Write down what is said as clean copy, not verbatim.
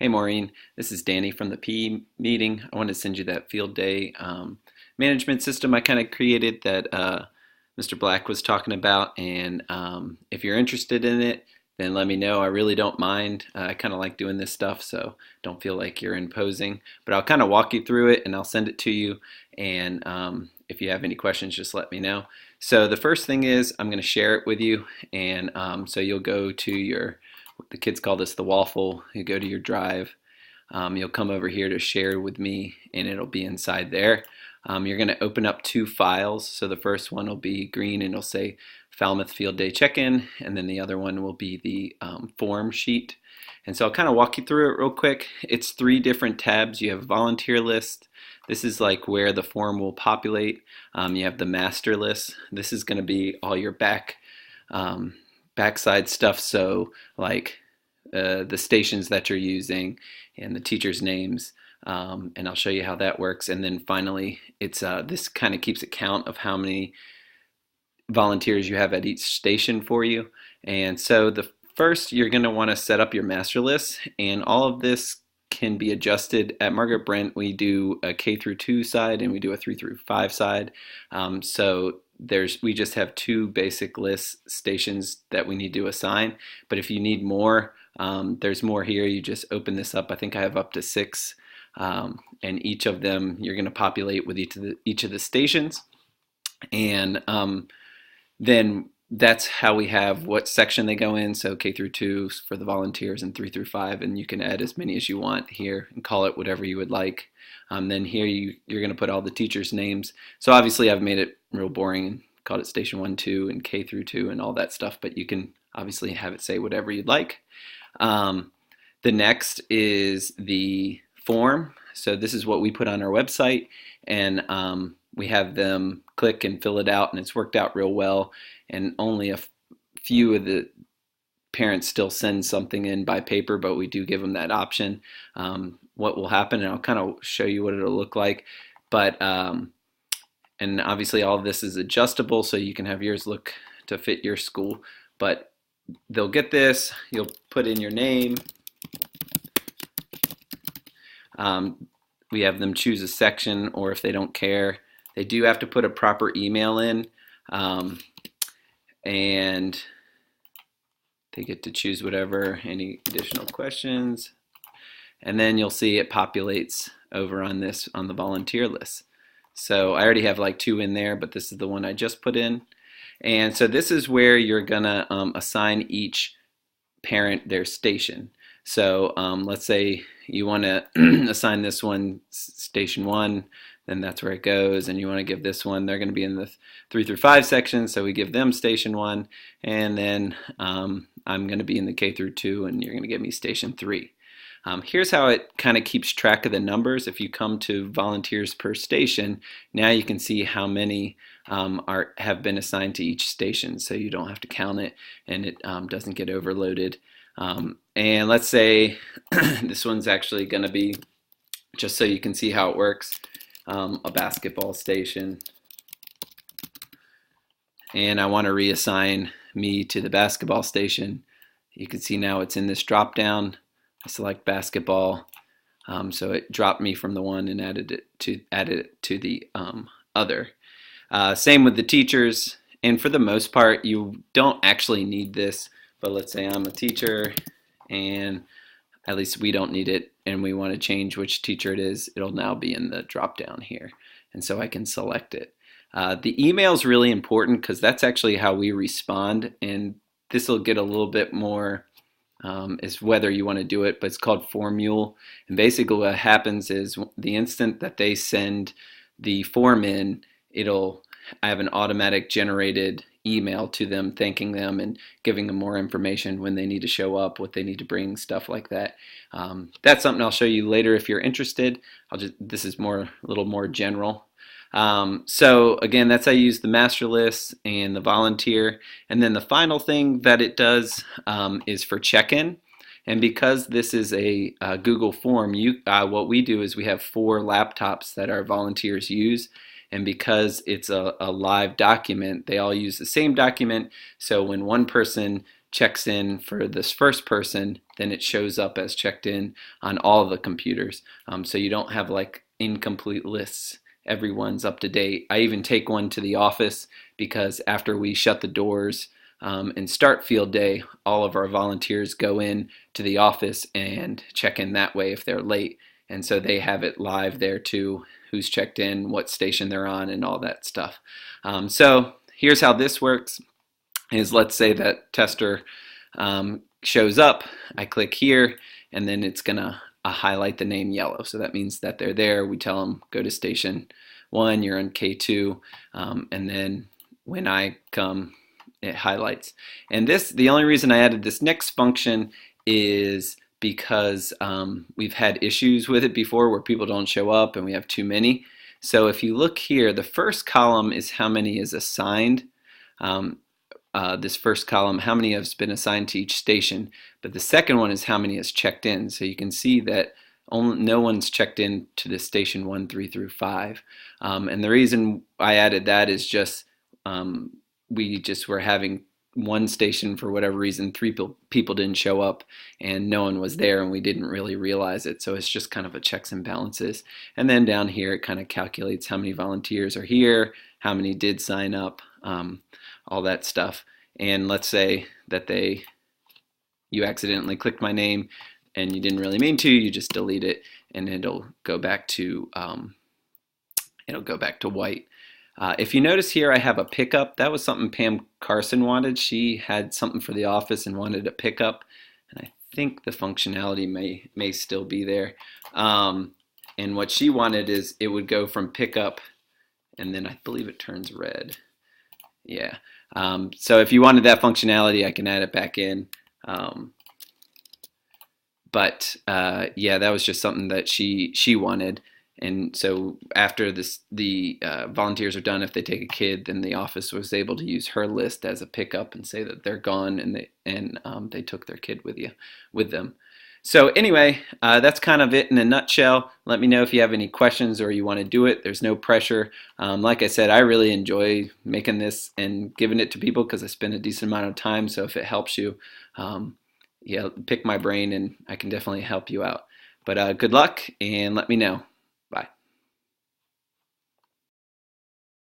Hey Maureen, this is Danny from the PE meeting. I wanted to send you that field day management system I kind of created that Mr. Black was talking about. And if you're interested in it, then let me know. I really don't mind. I kind of like doing this stuff, so don't feel like you're imposing. But I'll kind of walk you through it and I'll send it to you. And if you have any questions, just let me know. So the first thing is I'm going to share it with you. And so you'll go to the kids call this the waffle. You go to your drive. You'll come over here to share with me, and it'll be inside there. You're going to open up two files. So the first one will be green, and it'll say Falmouth Field Day Check-in, and then the other one will be the form sheet. And so I'll kind of walk you through it real quick. It's three different tabs. You have volunteer list. This is like where the form will populate. You have the master list. This is going to be all your backside stuff, so like the stations that you're using and the teachers' names, and I'll show you how that works. And then finally, it's this kind of keeps a count of how many volunteers you have at each station for you. And so the first, you're going to want to set up your master list, and all of this can be adjusted. At Margaret Brent, we do a K through 2 side and we do a 3 through 5 side. So we just have two basic list stations that we need to assign. But if you need more, there's more here. You just open this up. I think I have up to 6, and each of them you're going to populate with each of the stations, and then that's how we have what section they go in. So K through 2 for the volunteers and 3 through 5, and you can add as many as you want here and call it whatever you would like. Then here you're going to put all the teachers' names. So obviously I've made it real boring and called it Station 1, 2, and K through 2 and all that stuff, but you can obviously have it say whatever you'd like. The next is the form. So this is what we put on our website, and we have them click and fill it out, and it's worked out real well. And only a few of the parents still send something in by paper, but we do give them that option. What will happen, and I'll kind of show you what it'll look like. But and obviously all of this is adjustable, so you can have yours look to fit your school. But they'll get this. You'll put in your name. We have them choose a section, or if they don't care, they do have to put a proper email in, and they get to choose whatever, any additional questions. And then you'll see it populates over on the volunteer list. So I already have like 2 in there, but this is the one I just put in. And so this is where you're gonna assign each parent their station. So let's say you want to assign this one Station 1, then that's where it goes, and you want to give this one, they're going to be in the 3 through 5 section, so we give them Station 1, and then I'm going to be in the K through 2, and you're going to give me Station 3. Here's how it kind of keeps track of the numbers. If you come to volunteers per station, now you can see how many have been assigned to each station, so you don't have to count it, and it doesn't get overloaded. And let's say this one's actually going to be, just so you can see how it works, a basketball station. And I want to reassign me to the basketball station. You can see now it's in this drop down. I select basketball, so it dropped me from the one and added it to the other. Same with the teachers, and for the most part you don't actually need this, but let's say I'm a teacher and at least we don't need it, and we want to change which teacher it is. It'll now be in the drop down here, and so I can select it. The email is really important because that's actually how we respond, and this will get a little bit more is whether you want to do it, but it's called Formule. And basically what happens is the instant that they send the form in, I have an automatic generated email to them thanking them and giving them more information when they need to show up, what they need to bring, stuff like that. That's something I'll show you later if you're interested. This is a little more general. So again, that's how you use the master list and the volunteer. And then the final thing that it does is for check-in. And because this is a Google form, what we do is we have 4 laptops that our volunteers use. And because it's a live document, they all use the same document. So when one person checks in for this first person, then it shows up as checked in on all the computers. So you don't have like incomplete lists. Everyone's up to date. I even take one to the office because after we shut the doors and start field day, all of our volunteers go in to the office and check in that way if they're late. And so they have it live there too, who's checked in, what station they're on, and all that stuff. So here's how this works is, let's say that tester shows up. I click here, and then it's going to highlight the name yellow. So that means that they're there. We tell them, go to station 1, you're on K2, and then when I come, it highlights. And this, the only reason I added this next function is because we've had issues with it before where people don't show up and we have too many. So if you look here, the first column is how many is assigned. This first column, how many has been assigned to each station, but the second one is how many is checked in. So you can see that no one's checked in to the station 1, 3 through 5. And the reason I added that is just we just were having one station, for whatever reason, 3 people didn't show up and no one was there and we didn't really realize it. So it's just kind of a checks and balances. And then down here it kind of calculates how many volunteers are here, how many did sign up, all that stuff. And let's say that you accidentally clicked my name and you didn't really mean to, you just delete it and it'll go back to white. If you notice here, I have a pickup. That was something Pam Carson wanted. She had something for the office and wanted a pickup, and I think the functionality may still be there. And what she wanted is it would go from pickup, and then I believe it turns red. Yeah. So if you wanted that functionality, I can add it back in. But yeah, that was just something that she wanted. And so after the volunteers are done, if they take a kid, then the office was able to use her list as a pickup and say that they're gone and they took their kid with them. So anyway, that's kind of it in a nutshell. Let me know if you have any questions or you want to do it. There's no pressure. Like I said, I really enjoy making this and giving it to people because I spend a decent amount of time. So if it helps you, yeah, pick my brain and I can definitely help you out. But good luck and let me know.